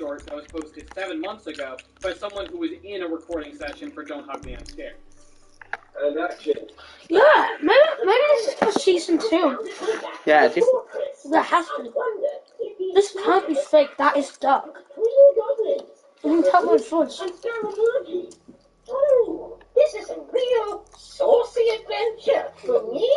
short that was posted 7 months ago by someone who was in a recording session for Don't Hug Me, I'm Scared. And action. Yeah, maybe this is for season 2. Yeah, There has to be. This can't be fake. That is Duck. You can tell by his voice. Oh, this is a real saucy adventure for me.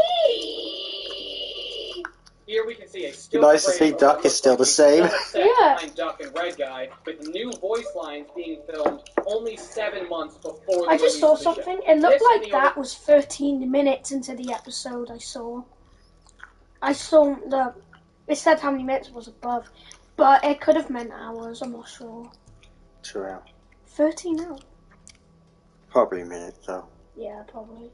Here we can see a still nice to see Duck is still the same. Yeah. Duck and Red Guy with new voice lines being filmed only 7 months before. I just saw something. It looked like that was 13 minutes into the episode. I saw the. It said how many minutes was above, but it could have meant hours. I'm not sure. True. 13 hours. Probably minutes though. Yeah, probably.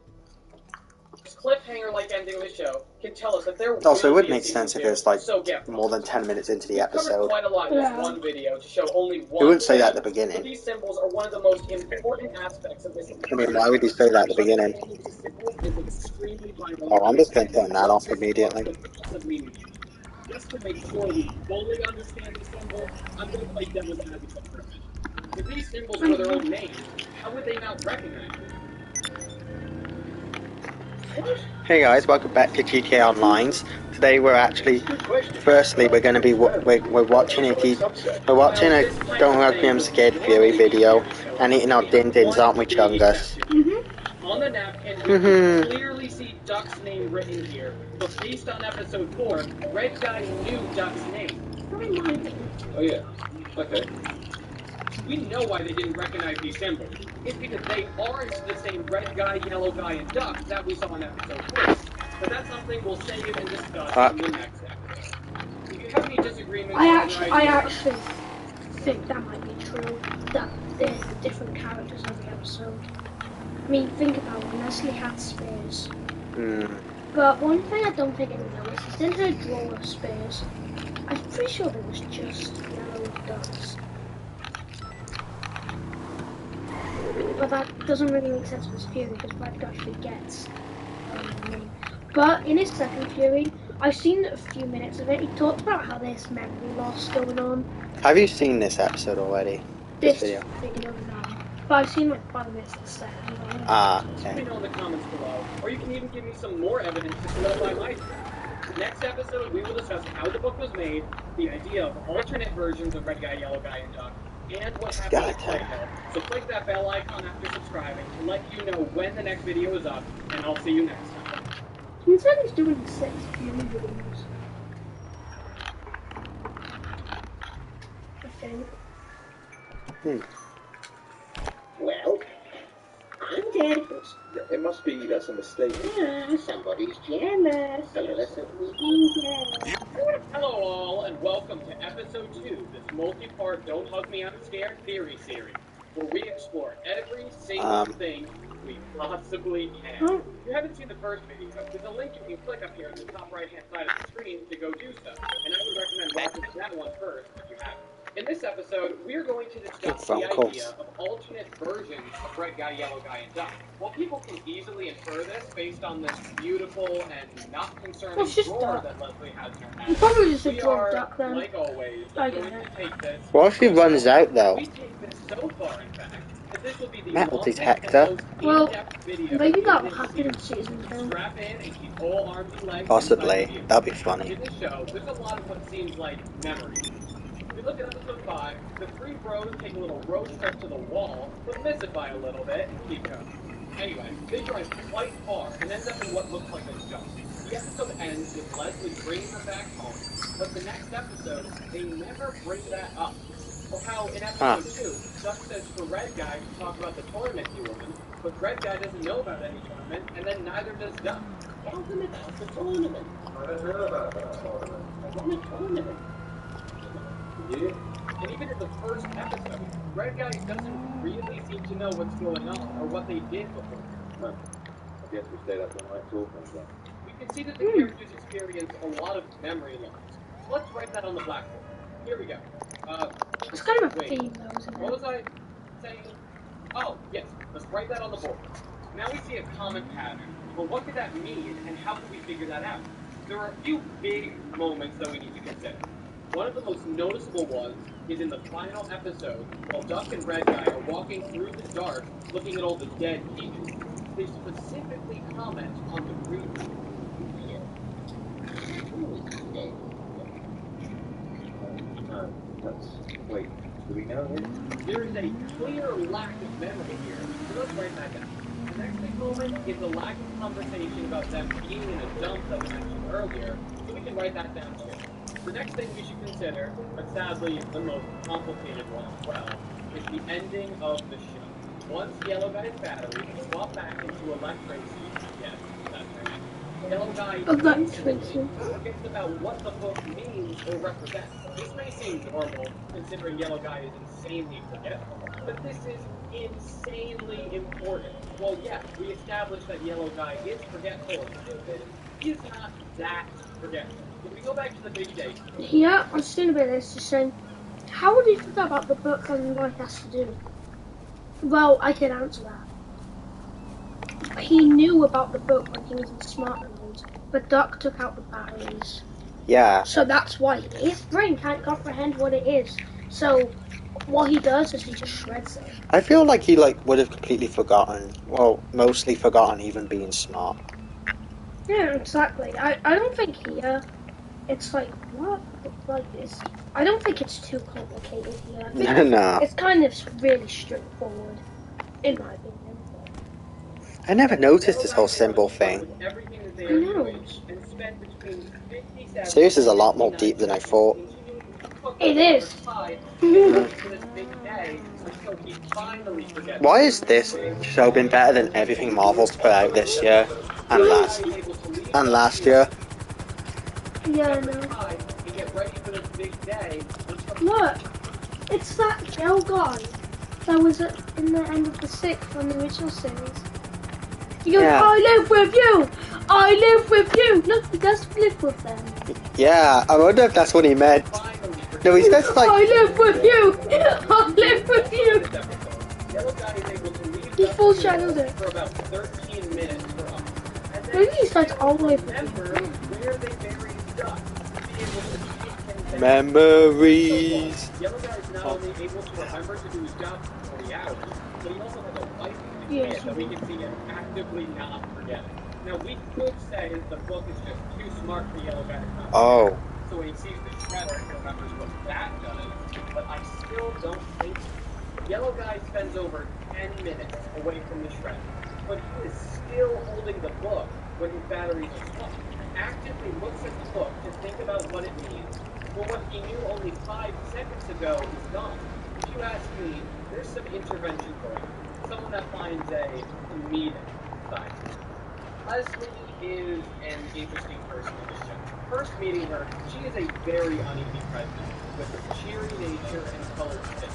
This cliffhanger-like ending of the show can tell us that there Also, it will would be a make season sense if 2, it was like so get more than 10 minutes into the We've covered episode. quite a lot in this Yeah. one video to show only You one. wouldn't say that at the But beginning. these symbols are one of the most important aspects of this. I mean, why would you say that at the beginning? Oh, I'm just going to turn that off immediately. Just to make sure we fully understand the symbol, I'm going to play devil's advocate for a minute. If these symbols were their own names, how would they not recognize it? Hey guys, welcome back to GTA Online's. Today we're actually, firstly we're going to be we're watching a Don't Hug Me I'm Scared Fury video and eating our din-dins, aren't we, Chungus? On the napkin, we can clearly see Duck's name written here, but based on episode 4, Red Guy knew Duck's name. Oh yeah. Okay. We know why they didn't recognize these symbols. It's because they aren't the same Red Guy, Yellow Guy, and Duck that we saw in episode 3. But that's something we'll save and discuss in the next episode. If you have any disagreements, I actually think that might be true. That there's different characters every episode. I mean, think about it. Leslie had spears. But one thing I don't think anyone noticed is in her drawer of spears, I'm pretty sure there was just yellow ducks. But that doesn't really make sense with Fury because Red Guy forgets the name. But in his second Fury, I've seen a few minutes of it. He talked about how there's memory loss going on. Have you seen this episode already? This video now. But I've seen like 5 minutes of the second one. Ah, Let me okay. know in the comments below, or you can even give me some more evidence to solidify my theory. Next episode, we will discuss how the book was made, the idea of alternate versions of Red Guy, Yellow Guy, and Duck, and what happened at Playhill. So click that bell icon after subscribing to let you know when the next video is up, and I'll see you next time. He said he's doing 6 Fury videos. I think. Well, I'm dead. It must be that's a mistake. Yeah, somebody's jealous. Jealous of me. Hello all, and welcome to episode 2, this multi-part Don't Hug Me I'm Scared theory series, where we explore every single thing we possibly can. If you haven't seen the first video, there's a link you can click up here on the top right-hand side of the screen to go do so, and I would recommend watching that one first if you haven't. In this episode, we are going to discuss the idea of alternate versions of Red Guy, Yellow Guy, and Duck. While people can easily infer this based on this beautiful and not concerning drawer that Leslie has in her hand, probably just a we draw are, Duck then. like always, I going get it. to take this. What if he runs out though? We take this so far, in fact, that this will be the Metal longest detector. and most Well, in-depth video maybe that in will this happen in series. season 2. Strap in and keep all arms and legs Possibly. inside of you. That'd be funny. In this show, there's a lot of what seems like memory. If we look at episode 5, the 3 bros take a little road trip to the wall, but miss it by a little bit and keep going. Anyway, they drive quite far and end up in what looks like a dump. The episode ends with Leslie bringing her back home, but the next episode, they never bring that up. Or how in episode 2, Duck says for Red Guy to talk about the tournament he won, but Red Guy doesn't know about any tournament, and then neither does Duck. Tell them about the tournament. I don't know about that tournament. I won a tournament. Yeah. And even in the first episode, Red Guy doesn't really seem to know what's going on or what they did before. No. I guess we stayed up all night talking then. We can see that the characters experience a lot of memory loss. So let's write that on the blackboard. Here we go. It's kind of a wait, theme though, isn't what it? was I saying? Oh, yes, let's write that on the board. Now we see a common pattern. But what could that mean, and how can we figure that out? There are a few big moments that we need to consider. One of the most noticeable ones is in the final episode, while Duck and Red Guy are walking through the dark, looking at all the dead teachers. They specifically comment on the breathing. Wait, do we know here? There is a clear lack of memory here, so let's write that down. The next big moment is a lack of conversation about them being in a dump that we mentioned earlier, so we can write that down too. The next thing we should consider, but sadly the most complicated one as well, is the ending of the show. Once Yellow Guy's battery is swapped back into electricity, yes, that's right. Yellow Guy forgets about what the book means or represents. This may seem normal, considering Yellow Guy is insanely forgetful, but this is insanely important. Well, yes, we established that Yellow Guy is forgetful and stupid. He is not that forgetful. If we go back to the big day... Yeah, I was thinking about this, just saying, how would he forget about the book and what it has to do? Well, I can answer that. He knew about the book when he was in smart mode, but Duck took out the batteries. Yeah. So that's why his brain can't comprehend what it is. So what he does is he just shreds it. I feel like he would have completely forgotten, well, mostly forgotten even being smart. Yeah, exactly. I don't think here it's like what I don't think it's too complicated here. I think No. it's kind of really straightforward, in my opinion. I never noticed this whole symbol thing. I know. Serious is a lot more deep than I thought. It is. Why is this show been better than everything Marvel's put out this year and last year? Yeah, I know. Look, it's that Gel guy that was in the end of the 6th on the original series. He goes, Yeah. I live with you! I live with you! Look, he does live with them. Yeah, I wonder if that's what he meant. No, he says like... I live with you! I live with you! He foreshadowed it. For about 13 minutes for us. Maybe he said, I'll live with Remember you. where they buried Duck. Memories. Yellow Guy is not only able to remember to do his job for 40 hours, but he also has a life in his head that we can see him actively not forgetting. Now, we could say the book is just too smart for Yellow Guy to comprehend. Oh. So when he sees the shredder, he remembers what that does. But I still don't think so. Yellow Guy spends over 10 minutes away from the shredder, but he is still holding the book when his batteries are swapped. Actively looks at the book to think about what it means. Well, what he knew only 5 seconds ago is gone. If you ask me, there's some intervention going on. Someone that finds a meeting side. Leslie is an interesting person in the show. First meeting her, she is a very uneasy presence with her cheery nature and colored skin.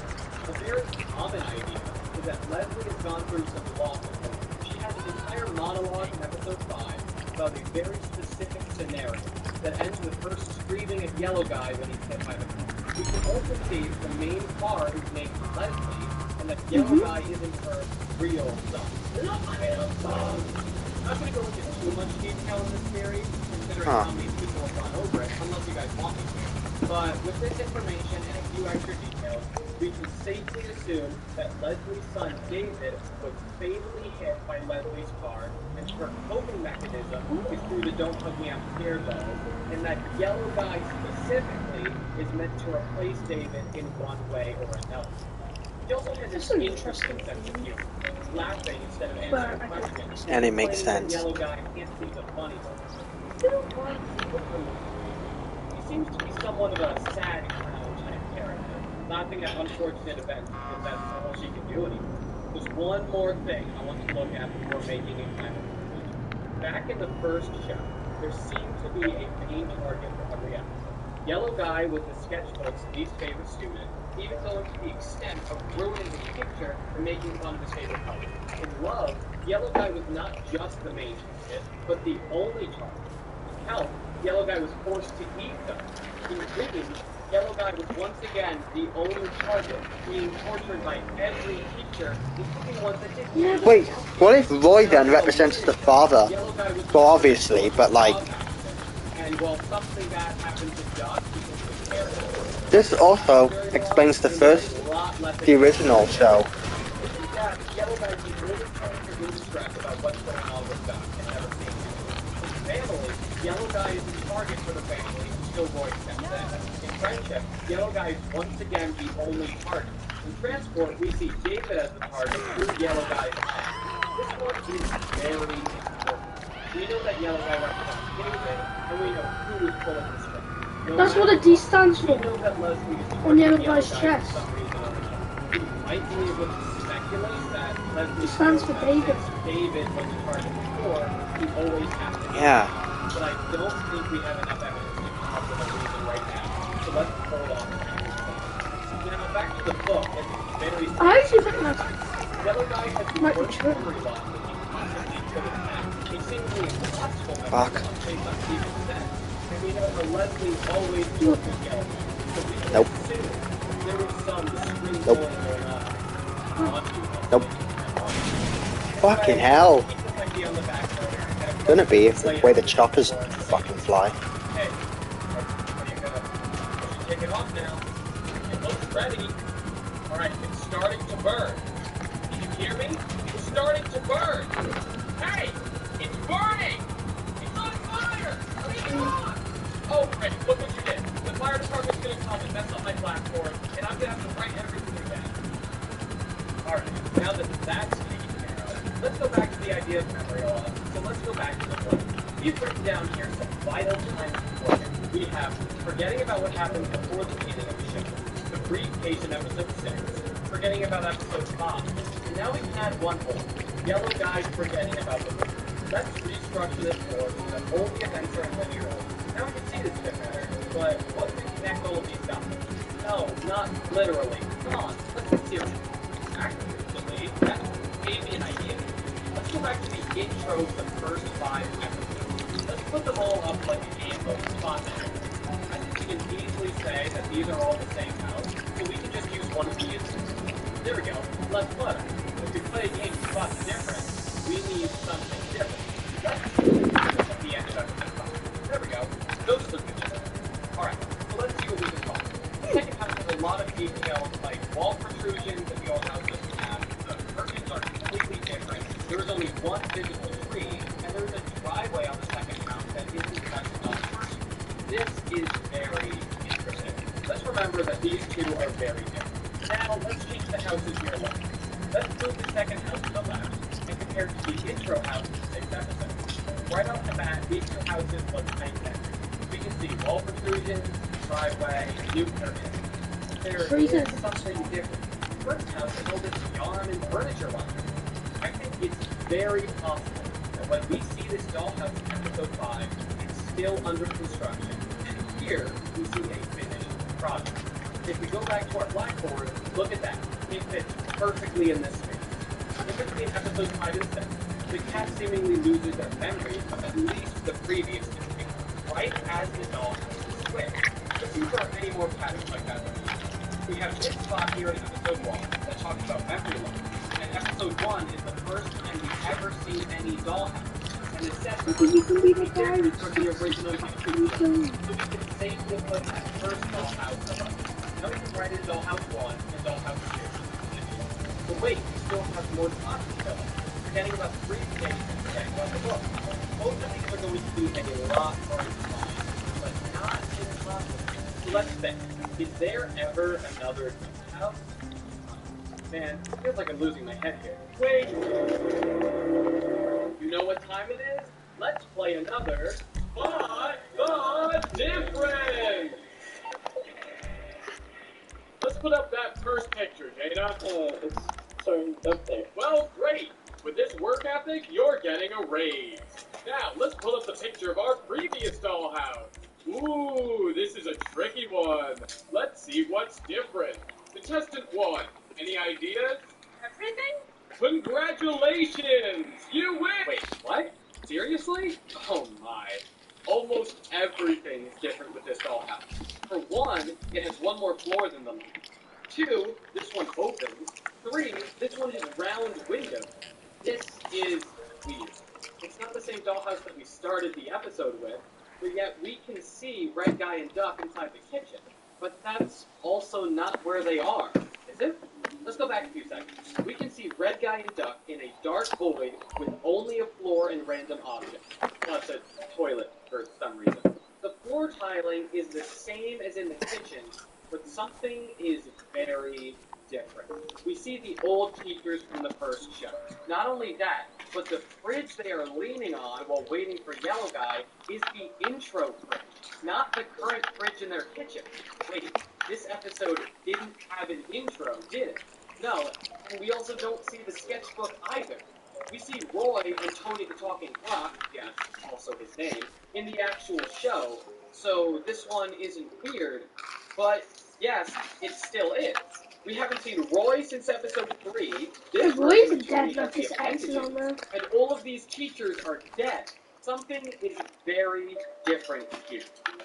A very common idea is that Leslie has gone through some loss of hope. She has an entire monologue in episode 5 about a very specific scenario that ends with her screaming at Yellow Guy when he's hit by the car. We can also see the main car is named Leslie, and that Yellow Guy isn't her real son. Not my real son. I'm not going to go into too much detail in this series, considering how many people have gone over it, unless you guys want me to. But with this information and a few extra details, we can safely assume that Leslie's son David was fatally hit by Leslie's car, and her coping mechanism is through the Don't Hug Me I'm Scared level, and that Yellow Guy specifically is meant to replace David in one way or another. He also has this interesting sense of humor, laughing instead of answering questions. And it makes sense. Yellow Guy can't see the funny one. He seems to be somewhat of a sad clown type character, laughing at unfortunate events because that's all she can do anymore. There's one more thing I want to look at before making a final conclusion. Back in the first show, there seemed to be a main target for every episode. Yellow Guy was the sketchbook's least favorite student, even going to the extent of ruining his picture and making fun of his favorite color. In Love, Yellow Guy was not just the main target, but the only target. In Health, Yellow Guy was forced to eat them. In Rigging, Yellow Guy was once again the only target, being tortured by every teacher, including ones that didn't. Wait, what if Roy then represents the father? Well, obviously, but like... And while something bad happened to Josh because of his character, This also explains the original show. Yellow guy keeps really trying to lose stress about what's going on with Doc and never seeing him. In family, Yellow Guy is the target for the family, still going that. In friendship, Yellow Guy is once again the only target. In transport, we see David as the target through Yellow Guy's attack. This one is very important. We know that Yellow Guy represents David, and we know who is pulling the string. That's what a D stands for. We know that Leslie is on Yellow Guy's chest. For some reason or another. We might be able to speculate that Leslie It stands for David. David was the target before, he always has to be. Yeah. But I don't think we have enough evidence to come up with a reason right now. So let's hold on. Now back to the book, it's very I actually think that's Yellow Guy has the might be worst true. memory loss that he possibly could have had. A seemingly impossible memory Fuck. loss based on Steven's death. And we know that Leslie always deals with Yellow Guy. So we can Nope. assume there was some discreet Nope. going on. Nope. Fucking hell. Gonna be if the way the choppers fucking fly. Hey, are you gonna take it off now? It looks ready. Alright, it's starting to burn. Can you hear me? It's starting to burn. Hey, it's burning! It's on fire! Leave it on! Oh, great, look what you did. The fire department's gonna come and mess up my platform, and I'm gonna have to write everything again. Alright, now that that's taken care of, let's go back to the idea of memory loss. So let's go back to the book. We've written down here some vital times important. We have forgetting about what happened before the beginning of the show, the briefcase in episode 6, forgetting about episode 5, and now we can add one more, Yellow Guy forgetting about the book. Let's restructure this form so that all the events are in linear order. Now we can see this a bit better, but what can connect all of these dots? No, not literally. Come on, let's be serious. Actually, that gave me an idea. Let's go back to the intro of the first 5 episodes. Let's put them all up like a game of spot there. I think we can easily say that these are all the same house, so we can just use one of these. There we go, less clutter. If we play a game of spot different, we need something different. Let's at the end of episode 5. There we go. Those are the good. Alright, so let's see what we can find. The second house has a lot of details like wall protrusions that the old house doesn't have. The curtains are completely different. There is only one physical tree, and there is a driveway on the second house that isn't touched on the first. This is very interesting. Let's remember that these two are very different. Now, let's change the houses we are looking at. Let's move the second house to the left and compare to the intro house in 6 episodes. Right off the bat, these two houses look identical. We can see wall protrusions, driveway, new curtains. There is something different. The first house has all this yarn and furniture lines. I think it's very possible that when we see this dollhouse in episode 5, it's still under construction. And here, we see a finished project. If we go back to our blackboard, look at that. It fits perfectly in this space. In between episodes 5 and 6, the cat seemingly loses their memory of at least the previous two, right as the dollhouse is switched. Let's see if there are any more patterns like that. We have this spot here in episode 1 that talks about memory loss. And episode 1 is the first time we've ever seen any dollhouse. And it says that we can be different from the original YouTube show. So we can safely put that first dollhouse above. Now we can write in dollhouse 1 and dollhouse 2. But wait, we still have more spots to fill. Forgetting about the briefcase and forgetting about the book. Both of these are going to be a lot harder to find, but not impossible. So let's think. Is there ever another house? Man, it feels like I'm losing my head here. Wait! You know what time it is? Let's play another Spot the Difference! Let's put up that first picture, Jada. It's starting up there. Well, great! With this work ethic, you're getting a raise. Now, let's pull up the picture of our previous dollhouse. Ooh, this is a tricky one. Let's see what's different. Contestant 1, any ideas? Everything? Congratulations! You win! Wait, what? Seriously? Oh my. Almost everything is different with this dollhouse. For 1, it has 1 more floor than the last. 2, this one opens. 3, this one has round windows. This is weird. It's not the same dollhouse that we started the episode with, but yet we can see Red Guy and Duck inside the kitchen. But that's also not where they are, is it? Let's go back a few seconds. We can see Red Guy and Duck in a dark void with only a floor and random objects, plus a toilet for some reason. The floor tiling is the same as in the kitchen, but something is very different. We see the old teachers from the first show. Not only that, but the fridge they are leaning on while waiting for Yellow Guy is the intro fridge, not the current fridge in their kitchen. Wait, this episode didn't have an intro, did it? No, and we also don't see the sketchbook either. We see Roy and Tony the Talking Clock, yes, also his name, in the actual show, so this one isn't weird, but yes, it still is. We haven't seen Roy since episode 3. This Roy's version dead, has like the his ex is on there. and all of these teachers are dead. Something is very different here.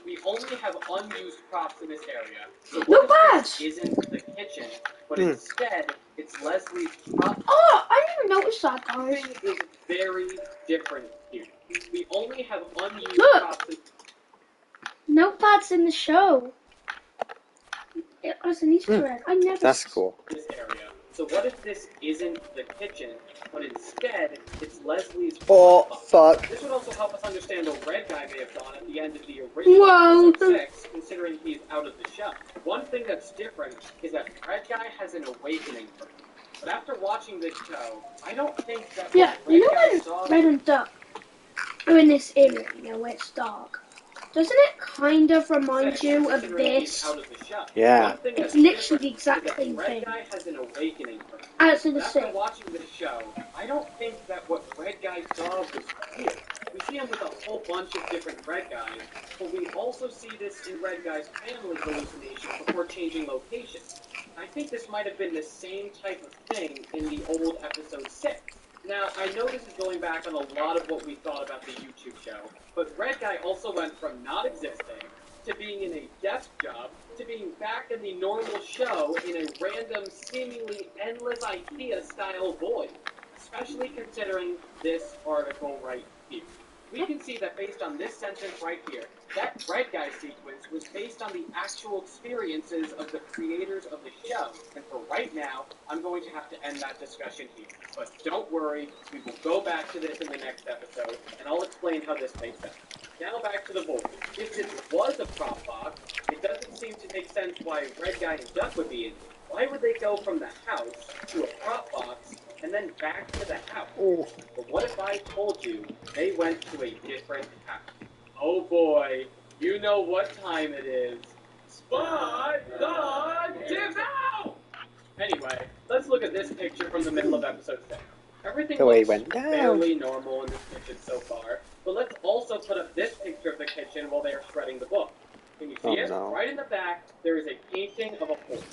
We only have unused props in this area. So Not what bad. if this isn't the kitchen, but instead it's Leslie's prop? Oh, I didn't even notice that, guys. Something is very different here. We only have unused Look. props in Notepad's in the show. It was an Easter egg. I never. That's cool. this area. So what if this isn't the kitchen, but instead it's Leslie's Oh, prop? fuck. This would also help us understand the Red Guy may have gone at the end of the original Whoa. episode 6, considering he's out of the show. One thing that's different is that Red Guy has an awakening for him. But after watching this show, I don't think that Yeah, what you Red know Guy when saw... Red and Duck are in this area, you know, where it's dark. Doesn't it kind of remind you of this? Out of the show. Yeah. One thing It's that's literally the different exact is that same Red thing. Guy has an awakening for him. Actually, the After same. watching this show, I don't think that what Red Guy saw was real. We see him with a whole bunch of different Red Guys, but we also see this in Red Guy's family hallucination before changing location. I think this might have been the same type of thing in the old episode 6. Now, I know this is going back on a lot of what we thought about the YouTube show, but Red Guy also went from not existing to being in a desk job to being back in the normal show in a random, seemingly endless IKEA-style void, especially considering this article right here. We can see that based on this sentence right here, that Red Guy sequence was based on the actual experiences of the creators of the show. And for right now, I'm going to have to end that discussion here. But don't worry, we will go back to this in the next episode, and I'll explain how this makes sense. Now back to the void. If this was a prop box, it doesn't seem to make sense why Red Guy and Duck would be in. Why would they go from the house to a prop box and then back to the house? Oh. But what if I told you they went to a different house? Oh boy, you know what time it is. Spot the Devout! Anyway, let's look at this picture from the middle of episode 6. Everything The way looks it went down. fairly normal in this kitchen so far, but let's also put up this picture of the kitchen while they are shredding the book. Can you see Oh, it? no. Right in the back, there is a painting of a horse.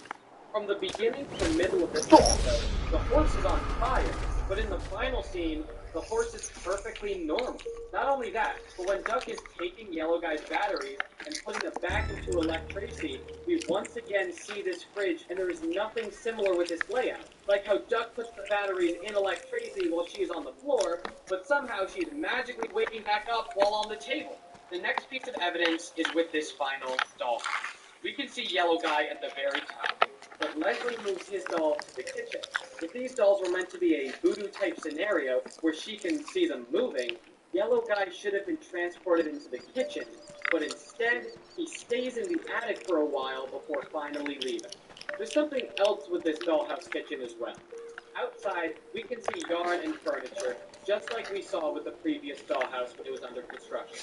From the beginning to the middle of this episode, the horse is on fire, but in the final scene, the horse is perfectly normal. Not only that, but when Duck is taking Yellow Guy's batteries and putting them back into electricity, we once again see this fridge, and there is nothing similar with this layout. Like how Duck puts the batteries in electricity while she is on the floor, but somehow she's magically waking back up while on the table. The next piece of evidence is with this final doll. We can see Yellow Guy at the very top, but Leslie moves his doll to the kitchen. If these dolls were meant to be a voodoo-type scenario where she can see them moving, Yellow Guy should have been transported into the kitchen, but instead, he stays in the attic for a while before finally leaving. There's something else with this dollhouse kitchen as well. Outside, we can see yarn and furniture, just like we saw with the previous dollhouse when it was under construction.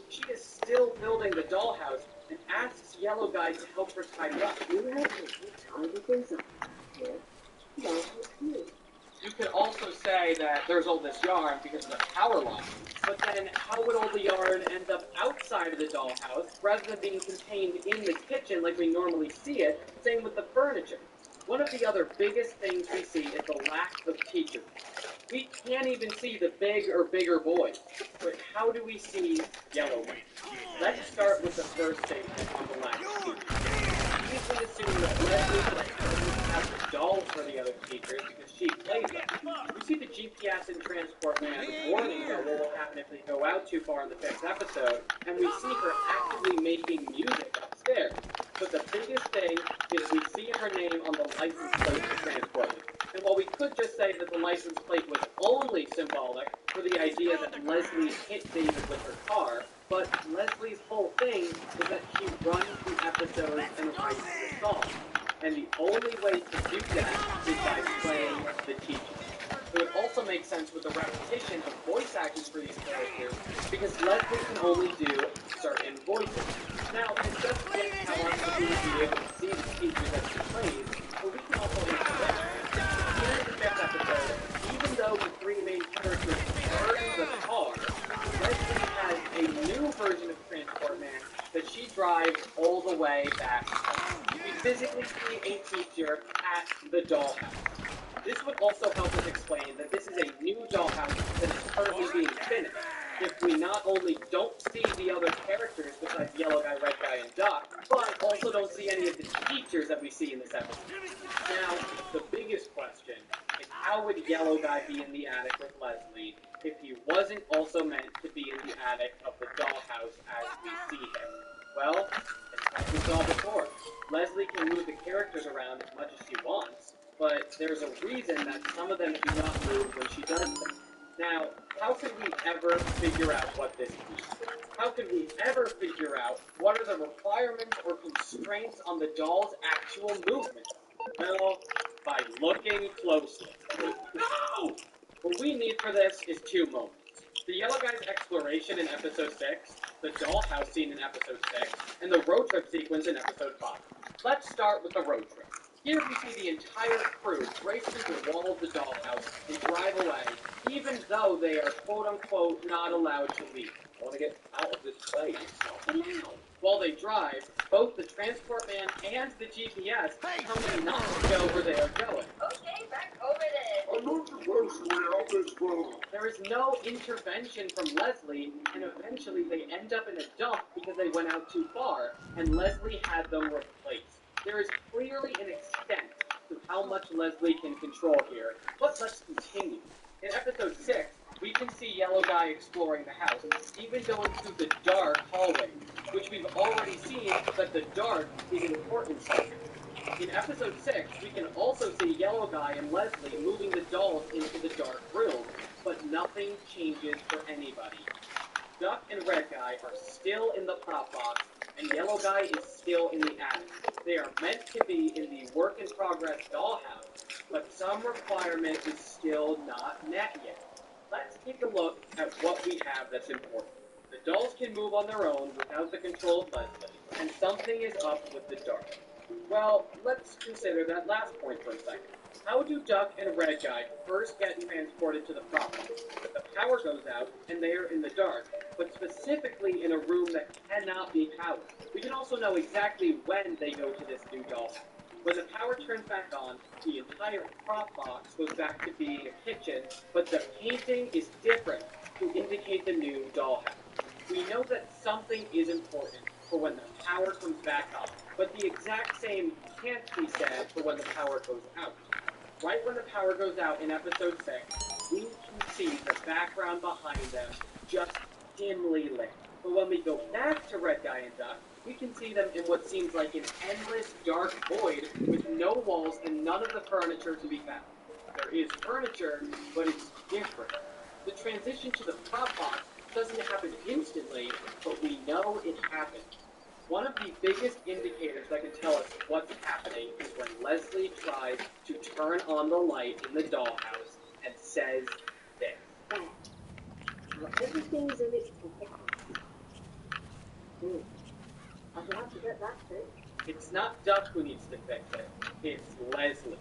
She is still building the dollhouse and asks Yellow Guy to help her tidy up. You have to things up here. You could also say that there's all this yarn because of the power line, but then how would all the yarn end up outside of the dollhouse rather than being contained in the kitchen like we normally see it? Same with the furniture. One of the other biggest things we see is the lack of teachers. We can't even see the big or bigger boys, but how do we see Yellow Guy? Let's start with the first statement on the lack of teachers. Easily assume that Leslie doesn't have the dolls for the other teachers because she plays them. We see the GPS and transport man warning about what will happen if they go out too far in the 5th episode, and we see her actively making music upstairs. but the biggest thing is we see her name on the license plate for transporting. And while we could just say that the license plate was only symbolic for the idea that Leslie hit David with her car, but Leslie's whole thing is that she runs the episodes and writes the songs. And the only way to do that is by playing the teacher. It would also make sense with the repetition of voice actors for these characters, because Leslie can only do certain voices. Now, it doesn't yet tell us if we would be able to see the teachers as she plays, but we can also interact. Here in the fifth episode, even though the three main characters burn the car, Leslie has a new version of Transport Man that she drives all the way back home. We physically see a teacher at the dollhouse. This would also help us explain that this is a new dollhouse that is currently being finished. If we not only don't see the other characters besides Yellow Guy, Red Guy, and Duck, but also don't see any of the teachers that we see in this episode. Now, the biggest question is how would Yellow Guy be in the attic with Leslie if he wasn't also meant to be in the attic of the dollhouse as we see him? Well, as we saw before, Leslie can move the characters around as much as she wants, but there's a reason that some of them do not move when she does them. Now, how could we ever figure out what this means? How could we ever figure out what are the requirements or constraints on the doll's actual movement? Well, by looking closely. No! What we need for this is 2 moments. The Yellow Guy's exploration in episode 6, the dollhouse scene in episode 6, and the road trip sequence in episode 5. Let's start with the road trip. Here we see the entire crew race through the wall of the dollhouse and drive away, even though they are quote-unquote not allowed to leave. I want to get out of this place. While they drive, both the Transport Man and the GPS tell me not to go where they are going. Okay, back over there. I'm not supposed to out this road. There is no intervention from Leslie, and eventually they end up in a dump because they went out too far, and Leslie had them replaced. There is clearly an extent to how much Leslie can control here, but let's continue. In episode 6, we can see Yellow Guy exploring the house, even going through the dark hallway, which we've already seen that the dark is important here. In episode 6, we can also see Yellow Guy and Leslie moving the dolls into the dark room, but nothing changes for anybody. Duck and Red Guy are still in the prop box, and Yellow Guy is still in the attic. They are meant to be in the work-in-progress dollhouse, but some requirement is still not met yet. Let's take a look at what we have that's important. The dolls can move on their own without the control of Leslie, and something is up with the dark. Well, let's consider that last point for a second. How do Duck and Red Guy first get transported to the prop box? The power goes out, and they are in the dark, but specifically in a room that cannot be powered. We can also know exactly when they go to this new dollhouse. When the power turns back on, the entire prop box goes back to being a kitchen, but the painting is different to indicate the new dollhouse. We know that something is important for when the power comes back on, but the exact same can't be said for when the power goes out. Right when the power goes out in episode 6, we can see the background behind them just dimly lit. But when we go back to Red Guy and Duck, we can see them in what seems like an endless dark void with no walls and none of the furniture to be found. There is furniture, but it's different. The transition to the prop box doesn't happen instantly, but we know it happened. One of the biggest indicators that can tell us what's happening is when Leslie tries to turn on the light in the dollhouse and says this. Everything's in its perfect. I'll have to get that fixed. It's not Duck who needs to fix it, it's Leslie.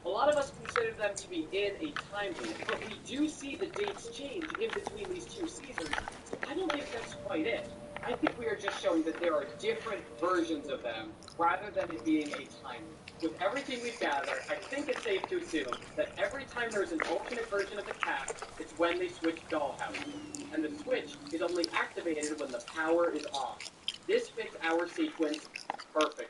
A lot of us consider them to be in a time loop, but we do see the dates change in between these 2 seasons, so I don't think that's quite it. I think we are just showing that there are different versions of them, rather than it being a time loop. With everything we've gathered, I think it's safe to assume that every time there's an alternate version of the cast, it's when they switch dollhouses. And the switch is only activated when the power is on. This fits our sequence perfectly.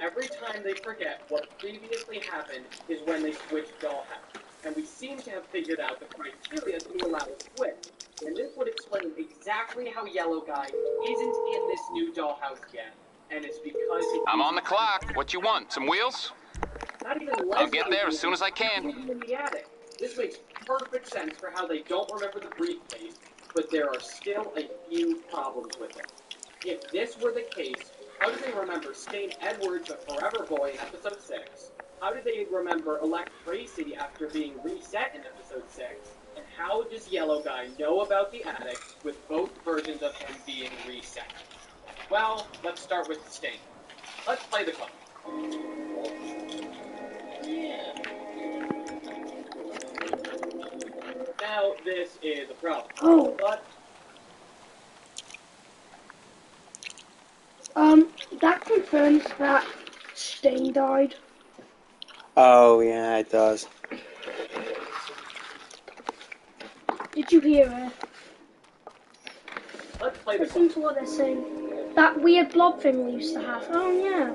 Every time they forget what previously happened is when they switch dollhouse. And we seem to have figured out the criteria to allow a switch. And this would explain exactly how Yellow Guy isn't in this new dollhouse yet. and it's because I'm on the clock. What you want? Some wheels? not even Leslie I'll get there as soon as I can. in the attic. This makes perfect sense for how they don't remember the briefcase, but there are still a few problems with it. If this were the case, how do they remember Stain Edwards, the Forever Boy, in episode 6? How do they remember Elect Tracy after being reset in episode 6? And how does Yellow Guy know about the attic with both versions of him being reset? Well, let's start with Stain. Let's play the clip. Now, this is a problem. Oh. But that confirms that Stain died. Oh, yeah, it does. Did you hear it? let's play the Listen clip. to what they're saying. That weird blob thing we used to have. Oh yeah.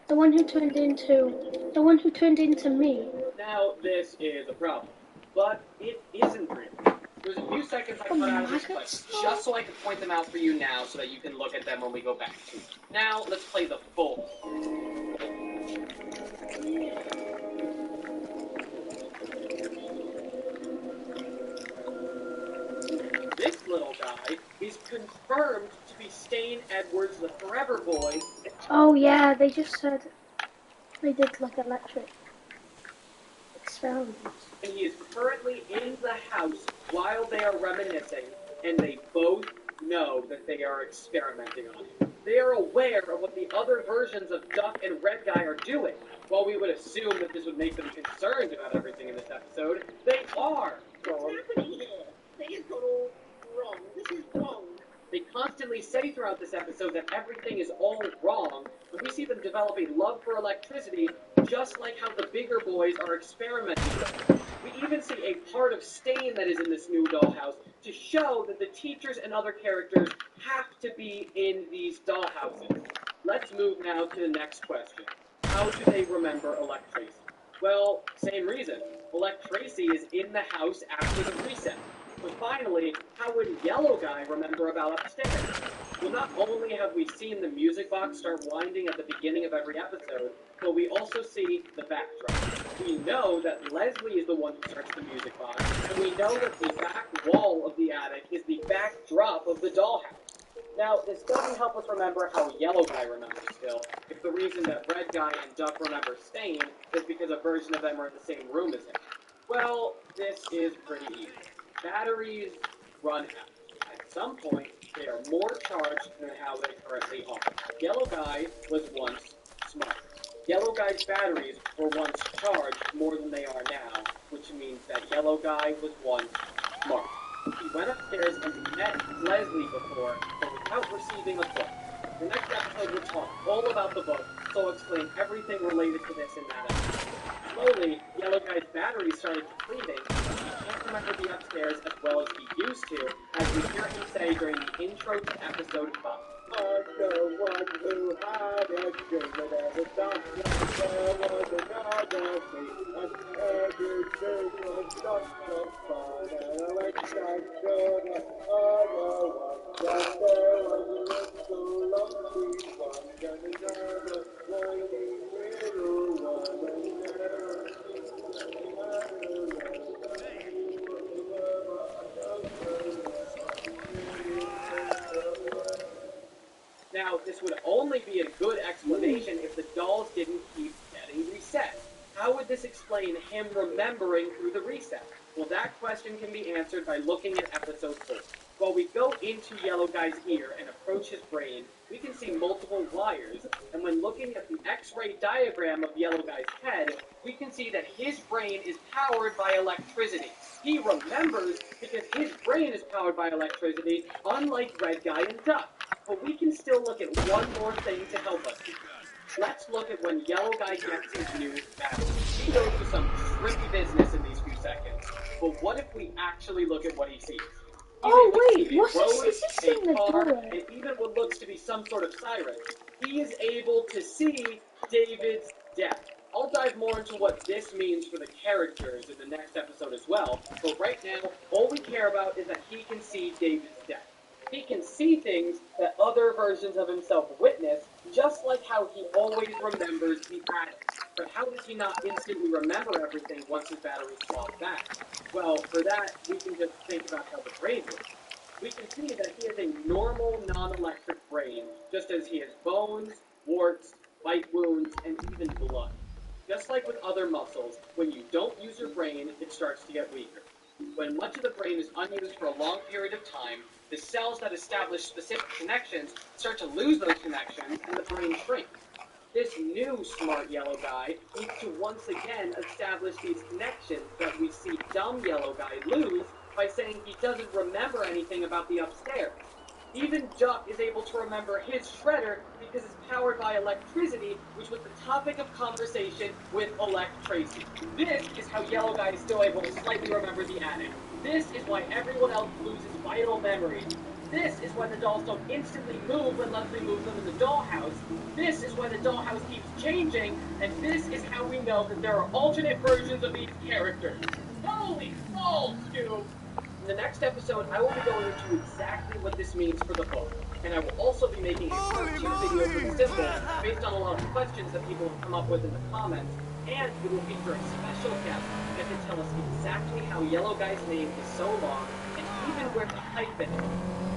The one who turned into me. Now, this is a problem. But it isn't real. There's a few seconds I cut out of this clip, just so I can point them out for you now so that you can look at them when we go back to it. Now, let's play the full. This little guy is confirmed to be Stain Edwards, the Forever Boy. Oh yeah, they just said they did like electric experiments. And he is currently in the house while they are reminiscing, and they both know that they are experimenting on him. They are aware of what the other versions of Duck and Red Guy are doing. While we would assume that this would make them concerned about everything in this episode, they are. What's happening here? Things got all wrong. This is wrong. They constantly say throughout this episode that everything is all wrong, but we see them develop a love for electricity, just like how the bigger boys are experimenting with it. We even see a part of Stain that is in this new dollhouse to show that the teachers and other characters have to be in these dollhouses. Let's move now to the next question. How do they remember Elect Tracy? Well, same reason. Elect Tracy is in the house after the reset. But finally, how would Yellow Guy remember about upstairs? Well, not only have we seen the music box start winding at the beginning of every episode, but we also see the backdrop. We know that Leslie is the one who starts the music box, and we know that the back wall of the attic is the backdrop of the dollhouse. Now, this doesn't help us remember how Yellow Guy remembers still, if the reason that Red Guy and Duck remember Stain is because a version of them are in the same room as him. Well, this is pretty easy. Batteries run out. At some point, they are more charged than how they currently are. Yellow Guy was once smart. Yellow Guy's batteries were once charged more than they are now, which means that Yellow Guy was once smart. He went upstairs and met Leslie before, but without receiving a book. The next episode will talk all about the book, so I'll explain everything related to this in that episode. Slowly, Yellow Guy's batteries started depleting, and he can't remember the upstairs as well as he used to, as we hear him say during the intro to episode 5. I'm the one who had a dream that every time there was another me, and everything was just so fun, and I went down to the other one, that there was a little lucky one, and another tiny little one, and never Now, this would only be a good explanation if the dolls didn't keep getting reset. How would this explain him remembering through the reset? Well, that question can be answered by looking at episode 4. While we go into Yellow Guy's ear and approach his brain, we can see multiple wires, and when looking at the X-ray diagram of Yellow Guy's head, we can see that his brain is powered by electricity. He remembers because his brain is powered by electricity, unlike Red Guy and Duck. But we can still look at one more thing to help us. Let's look at when Yellow Guy gets his new battery. He goes to some tricky business in these few seconds. But what if we actually look at what he sees? Oh wait, what's this? Is this in the door? And even what looks to be some sort of siren. He is able to see David's death. I'll dive more into what this means for the characters in the next episode as well. But right now, all we care about is that he can see David's death. He can see things that other versions of himself witness, just like how he always remembers the addict. But how does he not instantly remember everything once his battery's swapped back? Well, for that, we can just think about how the brain works. We can see that he has a normal, non-electric brain, just as he has bones, warts, bite wounds, and even blood. Just like with other muscles, when you don't use your brain, it starts to get weaker. When much of the brain is unused for a long period of time, the cells that establish specific connections start to lose those connections and the brain shrinks. This new smart yellow guy needs to once again establish these connections that we see dumb yellow guy lose by saying he doesn't remember anything about the upstairs. Even Duck is able to remember his shredder because it's powered by electricity, which was the topic of conversation with Elect Tracy. This is how Yellow Guy is still able to slightly remember the addict. This is why everyone else loses vital memories. This is why the dolls don't instantly move when Leslie moves them in the dollhouse. This is why the dollhouse keeps changing, and this is how we know that there are alternate versions of each character. Holy balls, Scoob! In the next episode, I will be going into exactly what this means for the book, and I will also be making a part 2 video for the symbol based on a lot of questions that people have come up with in the comments, and it will feature a special guest that can tell us exactly how Yellow Guy's name is so long, and even where to type it.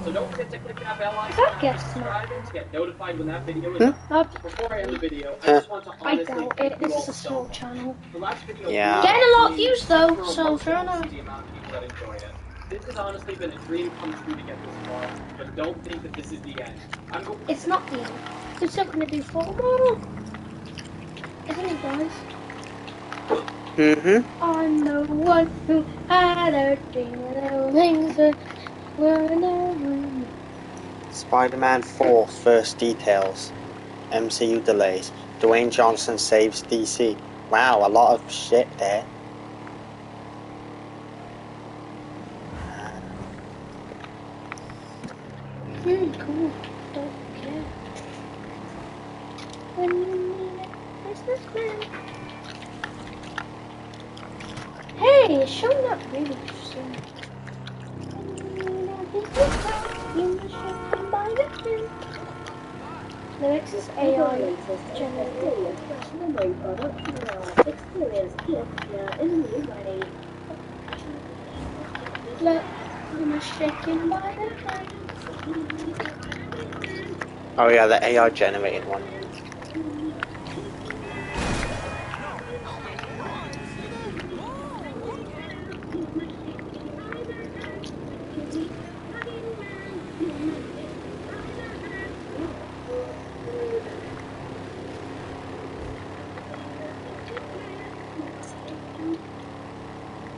So don't forget to click that bell icon and subscribe to get notified when that video is up. Before I end the video, I just want to honestly thank you all so much. Channel. The last video Getting a lot of views though, so fair enough. the amount of people that enjoy it. This has honestly been a dream come true to get this far, but don't think that this is the end. It's not the end. We're still going to do 4 more. Isn't it, guys? I'm the one who had a dream of things that were never. Spider-Man 4 first details. MCU delays. Dwayne Johnson saves DC. Wow, a lot of shit there. Cool. Don't care. When you need a businessman. Hey, it's showing up really soon. When you need a businessman, you must should come by the hand. The next is AI generated. Memory product experience here in a new way. Look, I'm shaking by the hand. Oh yeah, the AI generated one.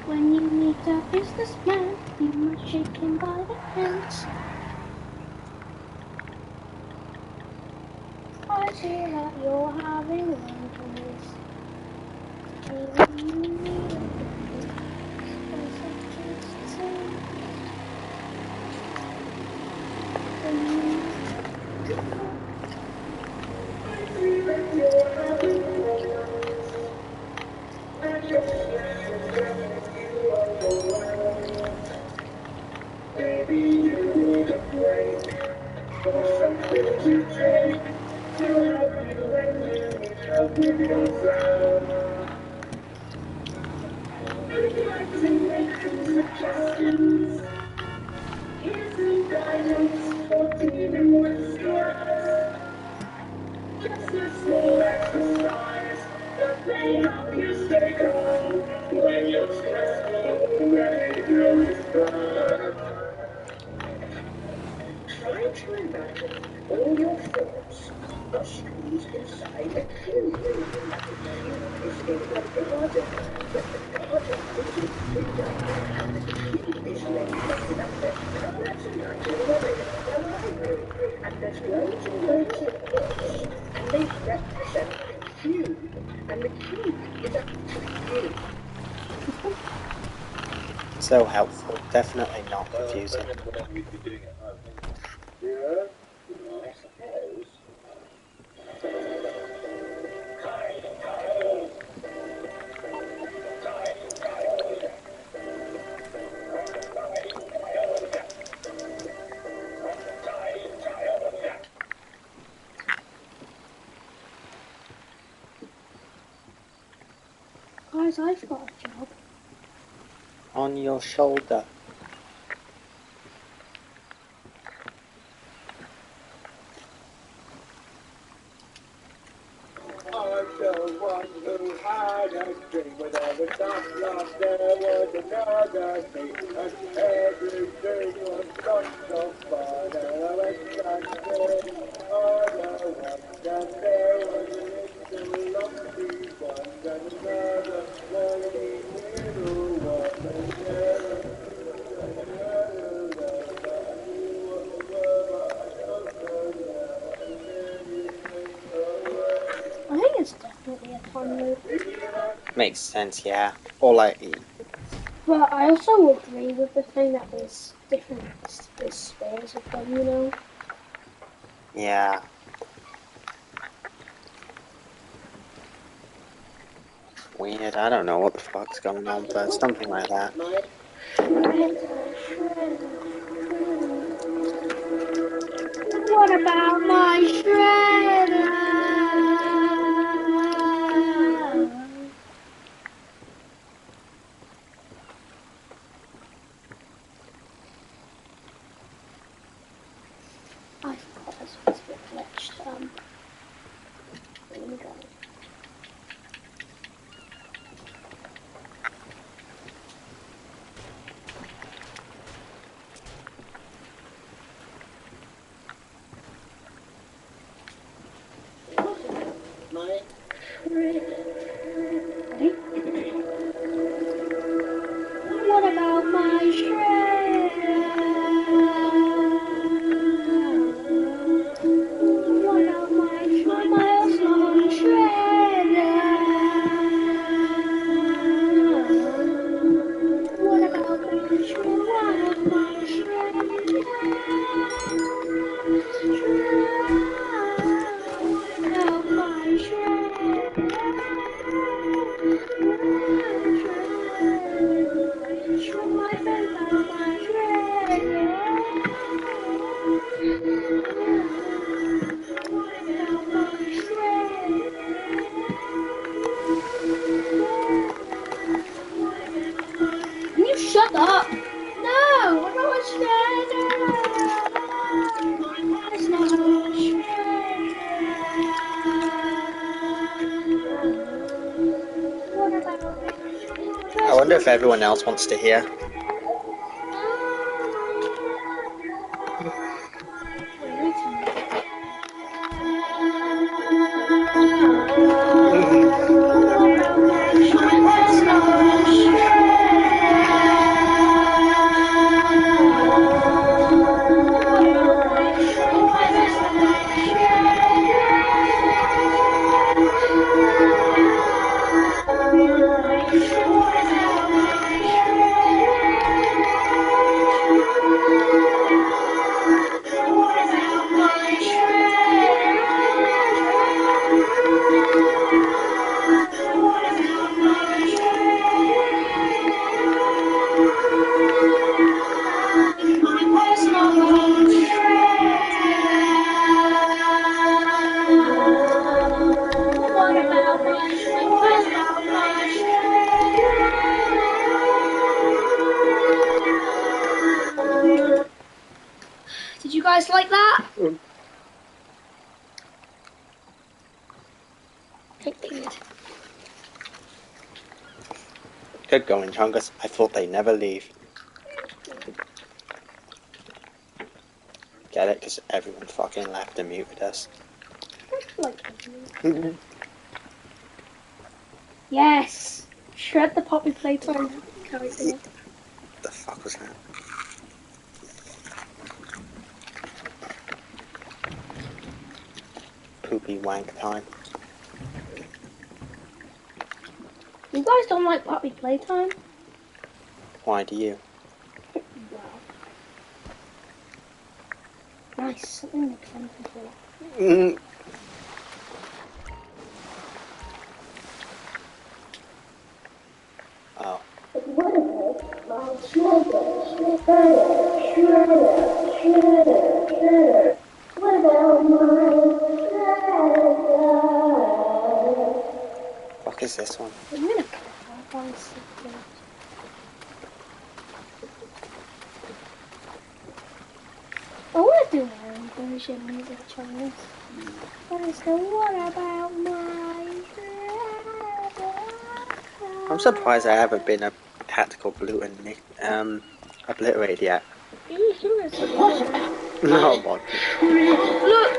When you meet a businessman, you must shake him by the hands. I see that you're having one place. When you need Maybe you need a break or something to take to help you when you need help with yourself. I'd like to make some suggestions. Here's some guidance for dealing with stress. Just a small exercise that may help you stay calm when you're stressed or ready to respond. Try to imagine all your thoughts are squeezed inside a cube. The cube is in the garden, but the garden is in window, and the cube is located at the corner tonight in the library, and there's loads and loads of books, and they represent the cube, and the cube is actually you. So helpful, definitely not confusing. Yeah, I suppose. guys, I've got a job. On your shoulder. I'm the one who had a dream when I was not lost. There was another me, and everything was not so fun. And I went back there, other ones, and there was a little lumpy one, and another lonely little one, and there was I think it's definitely a fun loop. Makes sense, yeah. Or like, But I also agree with the thing that there's different spheres of them, you know? yeah. Weird, I don't know what the fuck's going on, but something like that. What about my shredder? I forgot this one's a bit glitched. Here we go. Ready? What about my shredder? What about my milestone shredder? What about my shredder? What about my shredder? What about my shredder? Shred my face out my shredder. What about my shredder? Can you shut up? No, what about my shredder? It's not my shredder. What about my I wonder if everyone else wants to hear. Did you guys like that? I think they did. Good going, Chungus. I thought they'd never leave. Get it? Because everyone fucking left and muted us. Yes! Shred the Poppy Playtime character. The fuck was that? Poopy wank time. You guys don't like Poppy Playtime? Why do you? Wow. Nice, something makes sense for that. Oh. Fuck is this one? I'm gonna click that. secret. I want to do my own version of the Chungus. But I said, what about my I'm surprised I haven't been a tactical blue and obliterated yet. Are you sure it's okay? No, what? Look!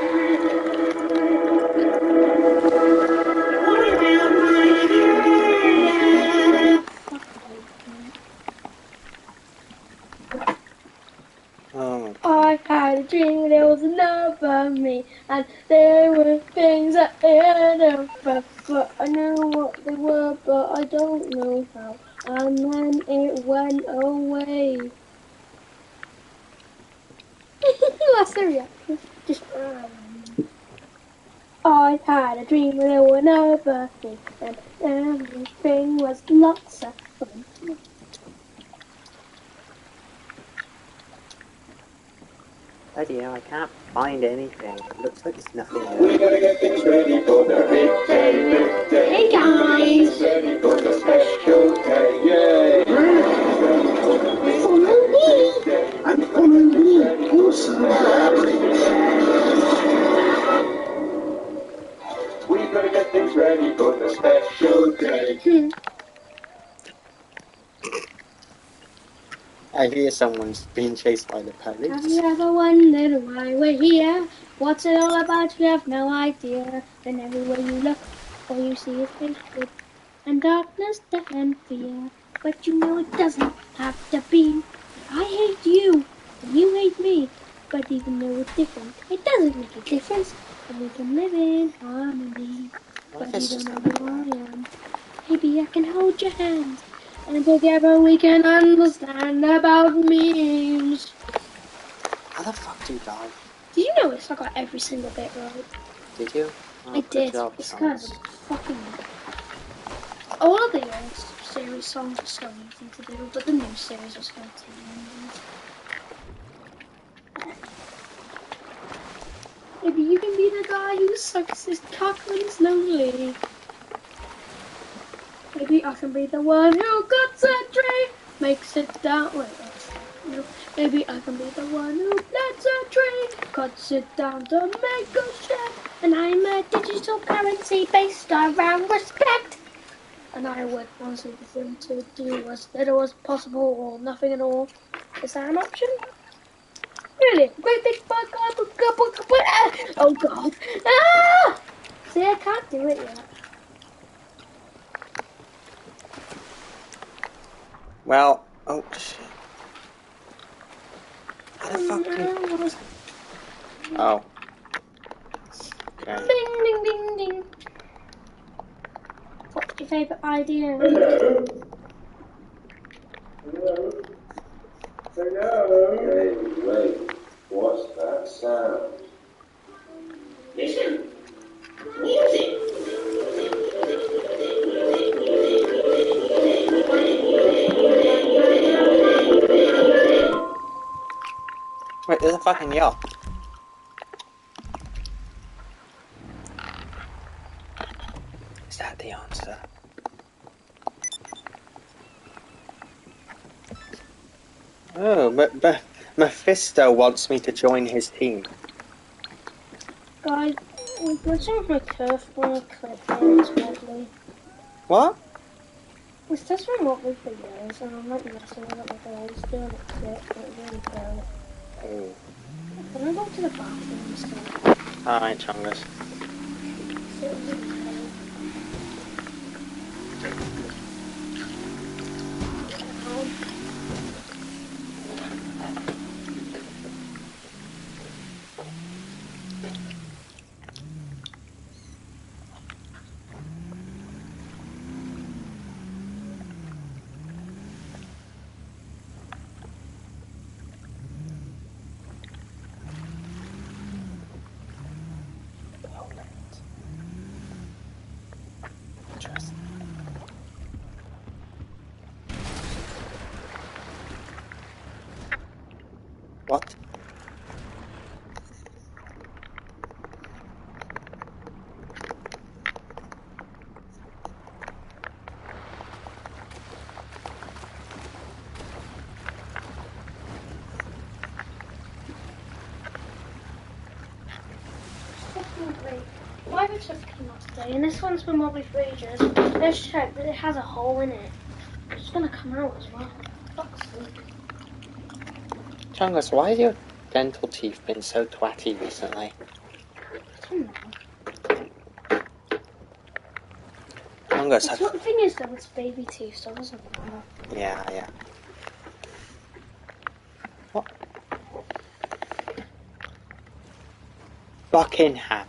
Oh. I had a dream there was another me, and there were things that I had over, but I know what they were, but I don't know how, and then it went away. That's the reaction. Just I had a dream where there were another thing, and everything was lots of fun. Bloody hell, I can't find anything. It looks like there's nothing We there. gotta get things ready for the big day, big day. Hey guys! Ready for the special day, yay! Follow me! And follow me also. We gotta get things ready for the special day. I hear someone's being chased by the Have police. you ever wondered why we're here? What's it all about? You have no idea. And everywhere you look, all you see is hatred and darkness, death and fear. But you know it doesn't have to be. I hate you, and you hate me. But even though we're different, it doesn't make a difference. And we can live in harmony. What if But it's you just don't know who I am. Maybe I can hold your hand. And together we can understand about memes. How the fuck do you die? Did you notice I got every single bit right? Did you? Oh, I good did. job, It's Chungus. because fucking all of the old series songs are so easy to do, but the new series is going to take maybe you can be the guy who sucks his cock when he's lonely. Maybe I can be the one who cuts a tree, makes it down. Wait, no. Maybe I can be the one who plants a tree, cuts it down to make a shed. And I'm a digital currency based around respect. And I would honestly the thing to do was that it was possible or nothing at all. Is that an option? Really? Great big bug. Oh god. Ah! See, I can't do it yet. Well, oh shit. How the fuck do you... Oh. Okay. Ding ding ding ding. What's your favourite idea? Hello? Hello? Hello? Hey, wait. What's that sound? Listen. Music. Wait, there's a fucking yacht. Is that the answer? Oh, but Mephisto wants me to join his team. Guys, we're glitching with my turf on a clip here, it's wobbly. What? It's just been wobbly for years, and I'm not messing with it like I always do, and it's it, but it really does. Oh. Can I go to the bathroom instead? Alright, Chungus. Sit with the obviously, and this one's been wobbly for ages. Let's check that it has a hole in it. It's gonna come out as well. Fuck's sake. Chungus, why have your dental teeth been so twatty recently? I don't know. Chungus, The thing is though, it's baby teeth, so it doesn't matter. Yeah. What? Buckingham.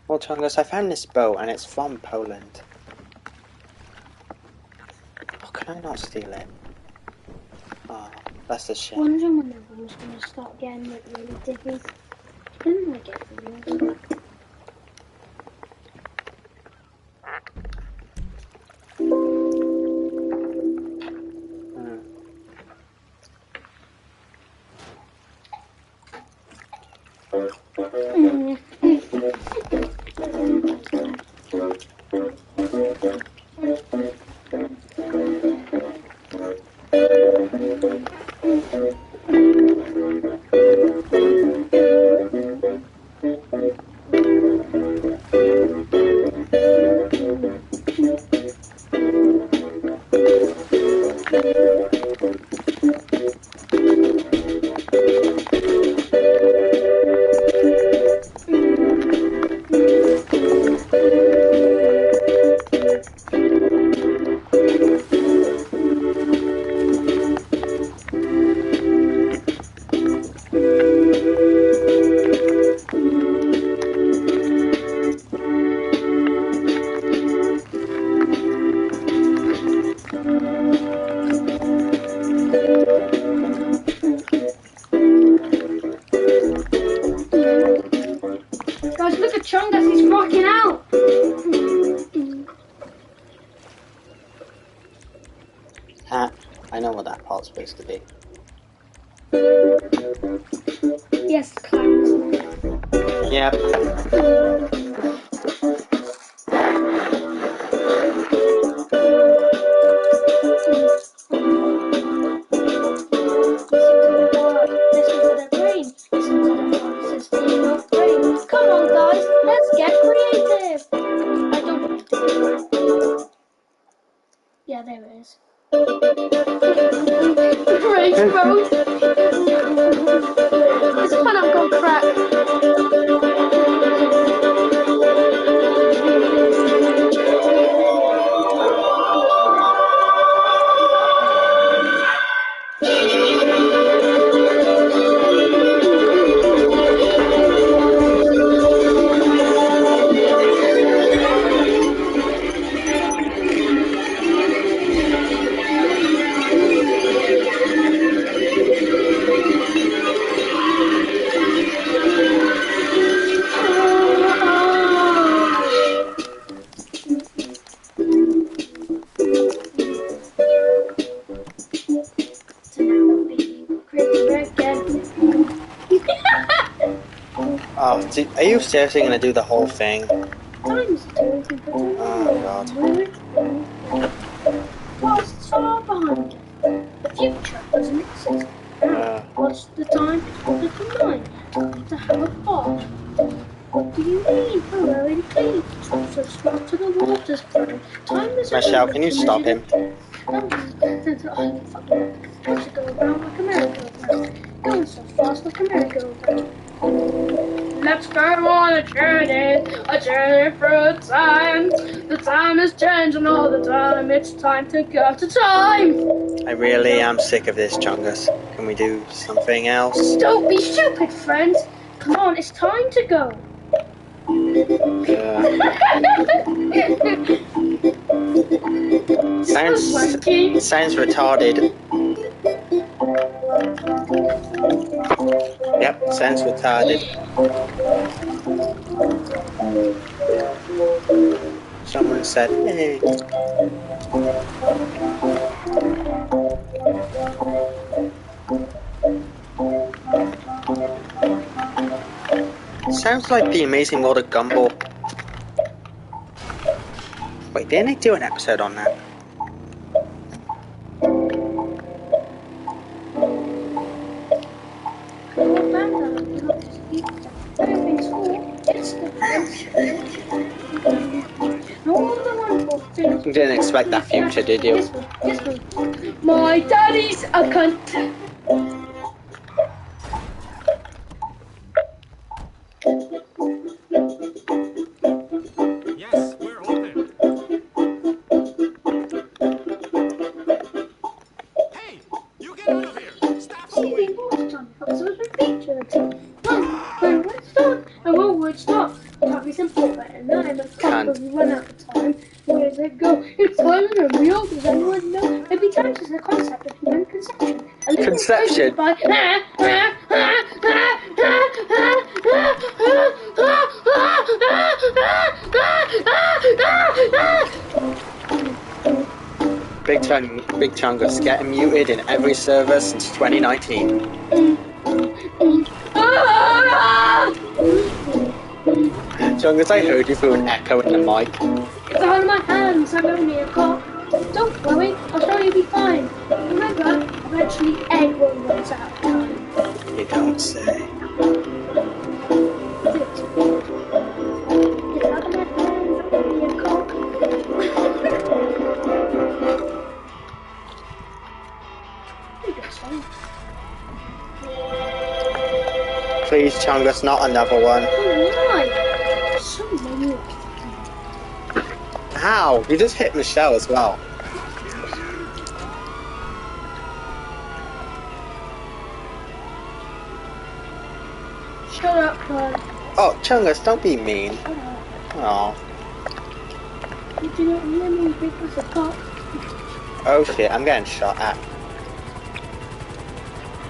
Well, Chungus, I found this boat and it's from Poland. Oh, can I not steal it? Oh, that's a shame. Wondering when the room's gonna start getting like really diggy. Didn't I get the room? Guys, look at Chungus, he's rocking out! I know what that part's supposed to be. Yes, clowns. Yep. Come on, guys, let's get creative! I don't want to do it. Yeah, there it is. Rage mode! It's fun, I've gone crack. Oh, are you seriously going to do the whole thing? Time's talking, but Oh, God. What's far behind us? The future doesn't exist. What's the time? It's 8:45. Time to have a bath. What do you mean? Hurry and clean. Stop so smart to the water's flowing. Time is Michelle, can you stop him? I should go around like a merry-go-round. Going so fast like a merry-go-round. Let's go on a journey through time. The time is changing all the time. It's time to go to time. I really am sick of this, Chungus. Can we do something else? Don't be stupid, friends. Come on, it's time to go. Sounds retarded. Yep, sounds retarded. Someone said, hey. Sounds like The Amazing World of Gumball. Wait, didn't they do an episode on that? Everything's cool. It's the friends. You didn't expect that future, did you? This one. My daddy's a cunt. Yes, we're open. Hey, you get out of here! Stop moving! When would stop? And what would stop? Taught me simple, but and I'm a cop, but we run out of time. Where does it go? It's silent and real. Does anyone know? Maybe time is the concept of human conception. A little Conception? by Big Chungus getting muted in every server since 2019. Chungus, I heard you through an echo in the mic. It's all in my hands. I'm only a cop. Don't worry, I'll sure you'll be fine. Remember, eventually everyone runs out of time. You don't say. It's out of my hands. I'm only a cop. Please, Chungus, not another one. Why? So many. How? You just hit Michelle as well. Shut up, Claude. Oh, Chungus, don't be mean. Shut up. Oh. You do not hear me, big as a cop. Oh shit, I'm getting shot at.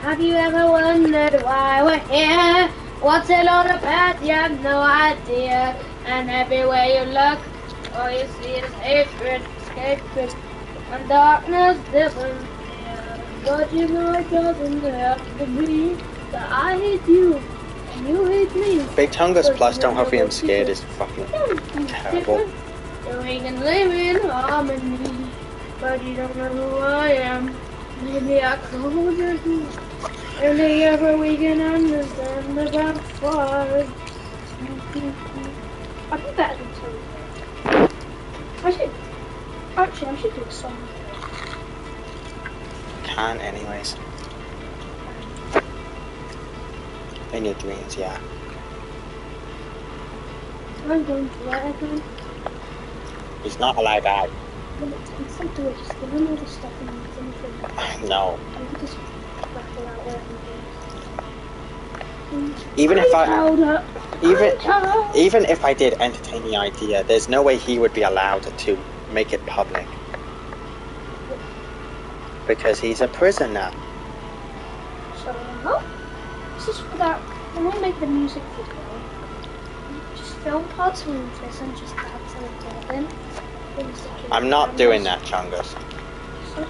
Have you ever wondered why we're here? What's it all about? You have no idea. And everywhere you look, all you see is hatred, hatred, and darkness disappears. But you know it doesn't have to be that I hate you and you hate me. Big Chungus plus don't have him scared is fucking terrible. So we can live in harmony, but you don't know who I am. Maybe I close your eyes. Only ever we can understand about why. I think that is too. I should do a song. Can anyways. In your dreams, yeah. I'm going to let everyone. He's not allowed out. When it takes some to it, just give him all the stuff and anything. No. And he just rattle out whatever he does. Even if Even if I did entertain the idea, there's no way he would be allowed to make it public. Because he's a prisoner. So, this is for that. When I make the music video, just film parts from this and just add something to it. I'm not doing that, Chungus. So,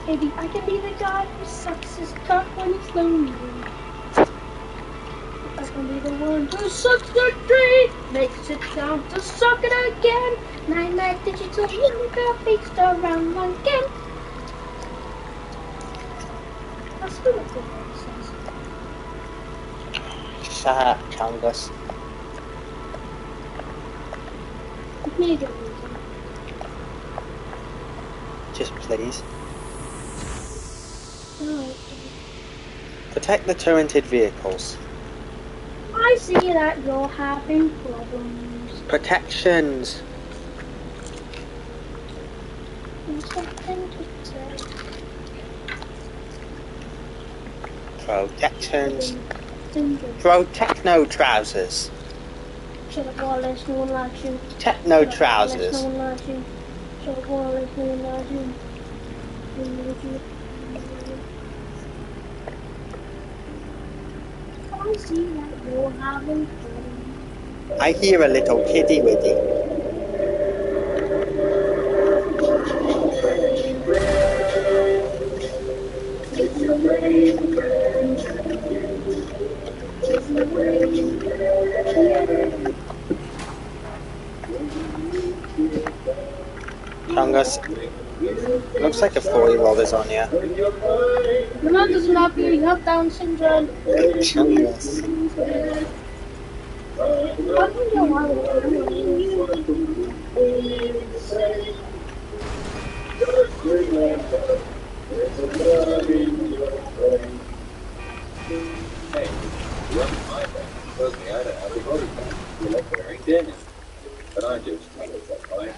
maybe I can be the guy who sucks his cock when he's lonely. I can be the one who sucks the tree, makes it down to suck it again. Nightmare digital yoga beats the round one again. That's what it says. Shut up, Chungus. Mega Just please. music. Protect the turreted vehicles. I see that you're having problems. Protections. There's something to say. Protections. Pro techno trousers. Shut up, Wallace, no one likes you. Techno Shut up, trousers. Wallace, no one likes you. Shut up, Wallace, no one likes you. I see that you're having problems. I hear a little kitty witty. Chungus, Looks like a 4-year-old is on here. The man doesn't have you, you have Down syndrome. Chungus. I don't know why Hey, you haven't mind that. Trust me, I don't have a body back. You look very thin. But I just think it's a fine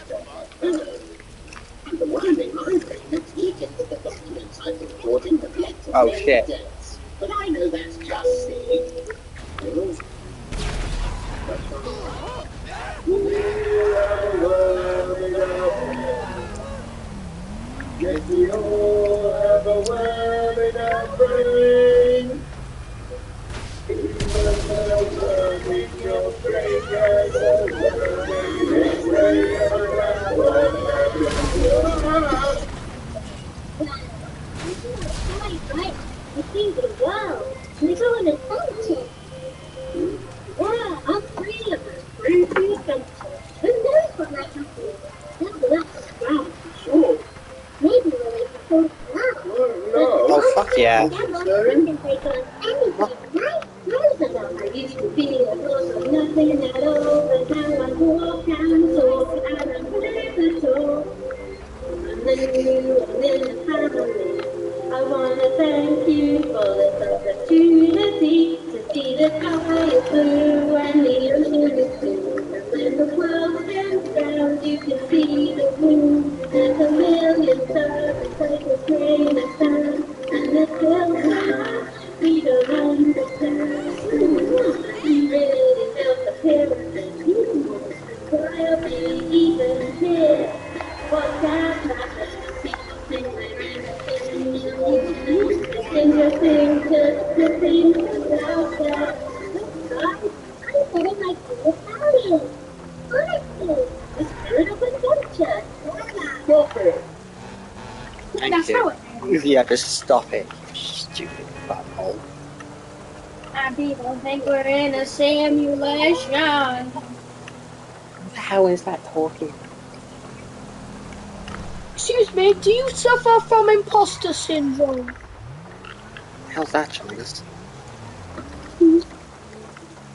the one in my brain that's eaten with the documents I've been reporting the collected Oh shit. debts. But I know that's just silly. Yes, we all have a worm in our brain. Even a worm in your brain has a worm in its brain. Right. I think the world. We're going to function. Yeah, I'm free of it. I'm free of it. Who knows what might happen? That's right, sure. Maybe we'll make a full now. Oh fuck yeah. We can take on anything, right? I used to be a loss of nothing at all, but now I walk and talk and I'm never told. And then you and then the family. I wanna thank you for this opportunity to see the sky is blue and the ocean is blue. And when the world spins round, you can see the moon. There's a million stars like a grain of sand, and the hills are high, we don't understand. We really felt the pyramid. I'll be even here. What's that matter? Interesting to think about that. I thought it might be Italian. Honestly, the spirit of adventure. Stop it! Thank That's you. how it is. Yeah, just stop it, you stupid butthole. And people think we're in a simulation. What the hell is that talking? Excuse me, do you suffer from imposter syndrome? How's that, Chungus?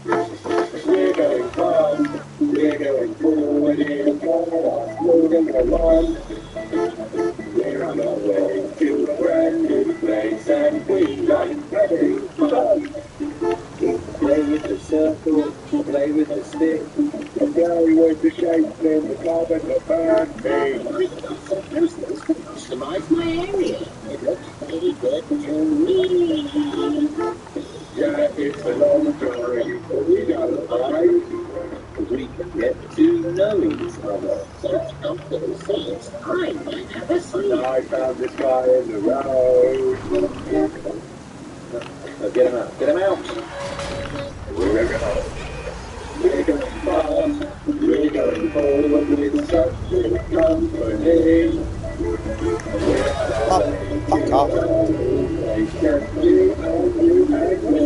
We're going fast, we're going forward in fast, moving along. We're on our way to a brand new place and we like having fun. Play with the circle, play with the stick, play with the shapes in the club and the birthday. I've got some posters to customize my area. It looks pretty good to me. Yeah, it's a long story, but we gotta hide. We can get to know each other. Such comfortable seats, I might have a seat. And I found this guy in the road. Get him out, get him out. We're going. We're going fast. We're going forward with such good company. Fuck off. It's just you and you and me.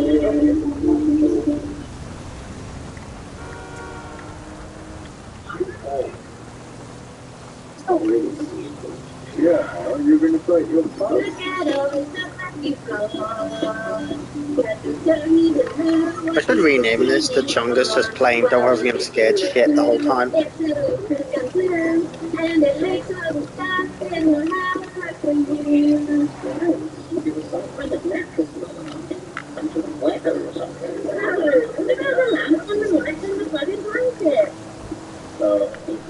Yeah, you're gonna play your part. I should rename this to Chungus just playing Don't Worry I'm Scared shit the whole time.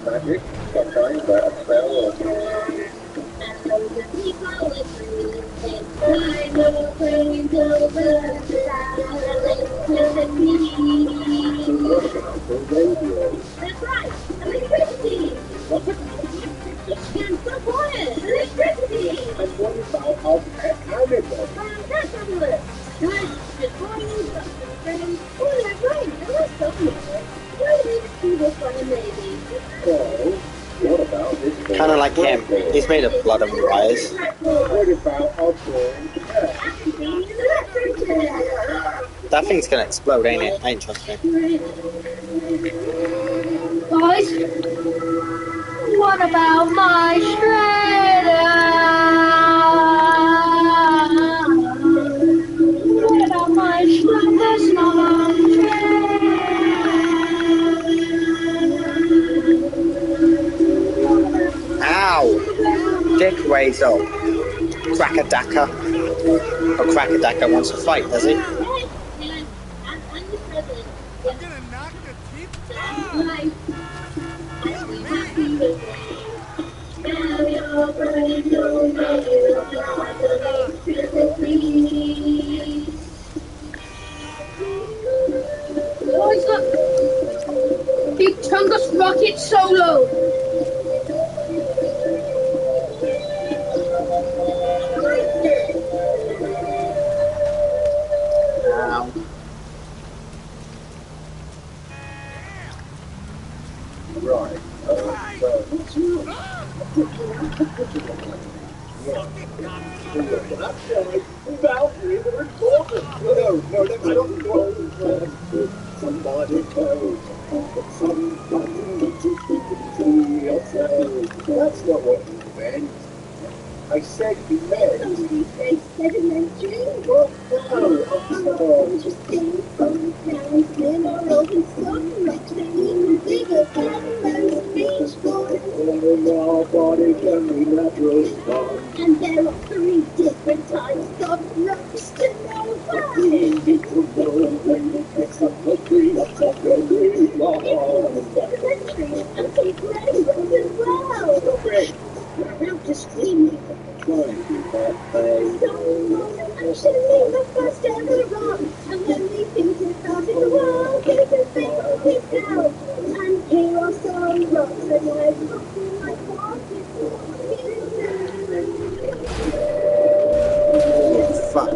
Magic, sometimes that spell or That's right, electricity. What's it? It's so quiet. Electricity. and what about our pet animal? That's it. Good. Just going in friends. Oh, that's right. There was something. Why did we do this one maybe? Well, what about this? Kinda like him. He's made of blood and wires. What about our boring cat? That thing's gonna explode, ain't it? Ain't trust me. Guys, what about my shredder? So, Crackadaka, or Crackadaka wants to fight, does he? I'm the president. I'm gonna knock the teeth out. Right. I'll be happy with that. Now you're burning your way up the triple free. Boys, look! Big Chungus rocket solo! Right. That's right. Valkyrie, we're talking. No, I don't know. Somebody told. Somebody to yourself. That's not what you meant. I said you meant. Somebody said sedimentary. Well, no, I'm sorry. Just came from town, minerals and stuff. Much even bigger than most beach boys. Nobody can be natural stuff. And there are 3 different types of rocks to know about. Easy to know when you pick up the tree. That's a very long. Sedimentary and keep rainbows as well. Okay. Now just dream. Trying to that thing. So actually the first ever rock. And when we think about it, the world is a big down. And here are some rocks that I've looked in my pocket. Fuck.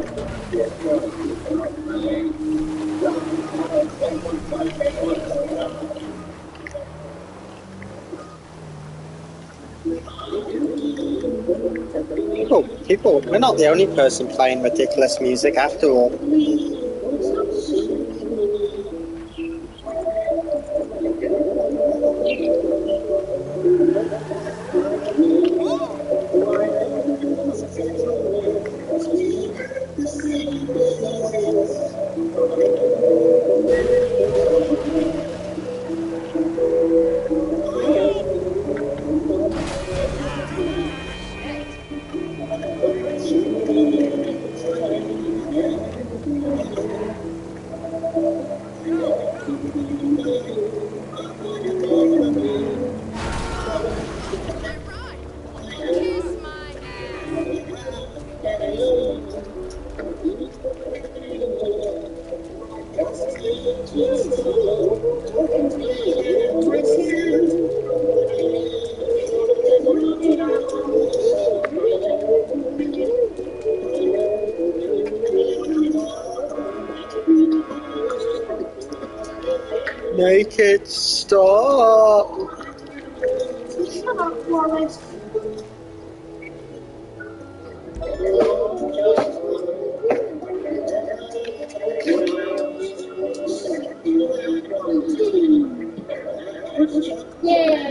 People, we're not the only person playing ridiculous music after all. Make it stop! Shut up, Wallace. Yeah.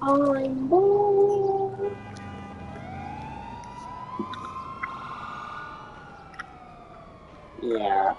I'm bored. Yeah,